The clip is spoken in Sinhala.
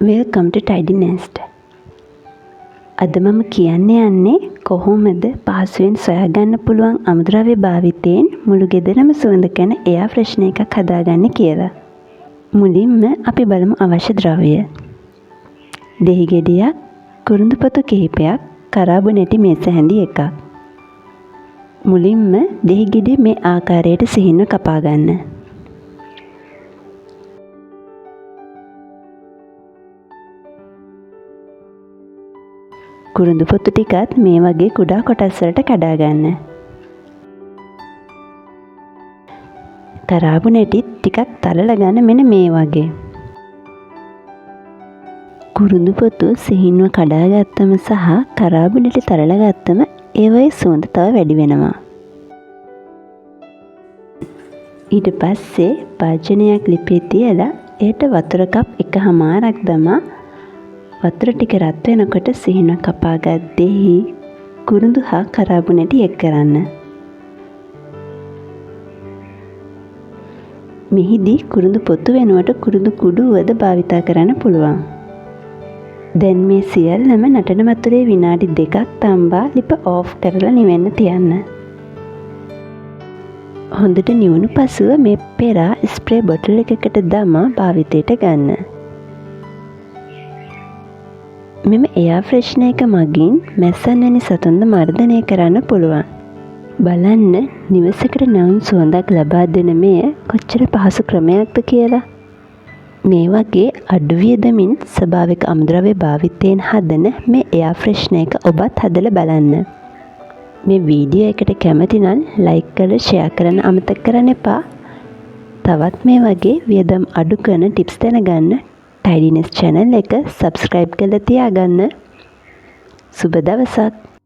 Welcome to Tidy Nest. අද මම කියන්න යන්නේ කොහොමද පහසුවෙන් සොයාගන්න පුළුවන් අමුද්‍රව්‍ය භාවිතයෙන් මුළු ගෙදරම සුවඳ කරන එයා ෆ්‍රෙෂ්නර් එකක් හදාගන්න කියලා. මුලින්ම අපි බලමු අවශ්‍ය ද්‍රව්‍ය. දෙහි ගෙඩියක්, කුරුඳු පොතු කිහිපයක්, කරාබු නැටි මේස හැඳි එකක්. මුලින්ම දෙහි ගෙඩිය මේ ආකාරයට සිහින්ව කපා ගන්න. කුරුඳු පොතු ටිකත් මේ වගේ කුඩා කොටස් වලට කඩා ගන්න. කරාබු නැටිත් ටිකක් තලලා ගන්න මෙන්න මේ වගේ. කුරුඳු පොතු සිහින්ව කඩා ගත්තම සහ කරාබු නැටි තලලා ගත්තම ඒවයේ සුවඳ තව වැඩි වෙනවා. ඊට පස්සේ භාජනයක් ලිපේ තියලා ඒට වතුර කප් 1/2ක් දමා වතුර ටික රත් වෙනකොට සිහින්ව කපාගත් දෙහි කුරුඳු හා කරාබු නැටි එක් කරන්න. මෙහිදී කුරුඳු පොතු වෙනුවට කුරුඳු කුඩු වද භාවිතා කරන්න පුළුවන්. දැන් මේ සියල්ලම නටන වතුරේ විනාඩි 2ක් තම්බා ලිප ඕෆ් කරලා නිවෙන්න තියන්න. හොඳට නිවුණු පසුව මේ පෙරා ස්ප්‍රේ බොටල් එකකට දමා භාවිතයට ගන්න. මෙම එයා ෆ්‍රෙෂ්නර් එක මගින් මැස්සන් වැනි සතුන්ද මර්ධනය කරන්න පුළුවන්. බලන්න නිවසකට නැවුම් සුවඳක් ලබා දෙන මෙය කොච්චර පහසු ක්‍රමයක්ද කියලා. මේ වගේ අඩු වියදමින් ස්වභාවික අමුද්‍රව්‍ය භාවිතයෙන් හදන මේ එයා ෆ්‍රෙෂ්නර් එක ඔබත් හදලා බලන්න. මේ වීඩියෝ එකට කැමති නම් ලයික් කරලා ෂෙයා කරන්න අමතක කරන්න එපා. තවත් මේ වගේ වියදම් අඩු කරන ටිප්ස් දැනගන්න Tidy Nest channel එක subscribe කරලා තියාගන්න. සුබ දවසක්.